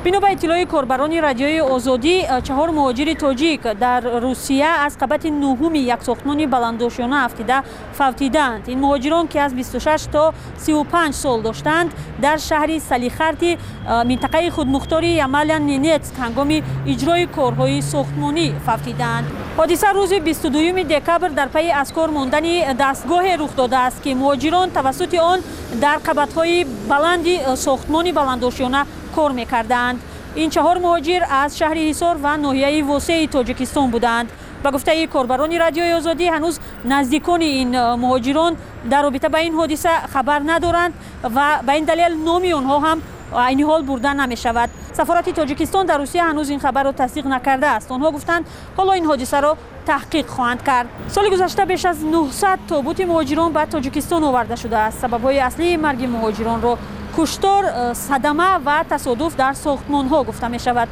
бино ба иттилои корбарони радиои озодӣ 4 муҳоҷири тоҷик дар русия аз қабати нӯҳуми як сохтмони баландошона афтида фавтиданд. ин муҳоҷирон ки аз 26 то 35 сол доштанд дар шаҳри салихарди минтақаи худмухтори Ямалян-Ненецк ҳангоми иҷрои корҳои сохтмонӣ фавтиданд. ҳодиса рӯзи 22 декабр дар пайи аз кор мондани дастгоҳе рух додааст ки муҳоҷирон тавассути он дар қабатҳои баланди сохтмони баландошона кор мекарданд. ин 4 муҳоҷир аз шаҳри Ҳисор ва ноҳияи восеи Тоҷикистон буданд. ба гуфтаи корбарони радиои озодӣ ҳанӯз наздикони ин муҳоҷирон дар робита ба ин ҳодиса хабар надоранд ва ба ин далел номи онҳо ҳам айни ҳол бурда намешавад. сафорати Тоҷикистон дар Русия ҳанӯз ин хабарро тасдиқ накардааст. онҳо гуфтанд ҳоло ин ҳодисаро таҳқиқ хоҳанд кард. соли гузашта беш аз 900 тобути муҳоҷирон ба Тоҷикистон оварда шудааст. сабабҳои аслии марги муҳоҷиронро куштор, садама ва тасодуф дар сохтмонҳо гуфта мешавад.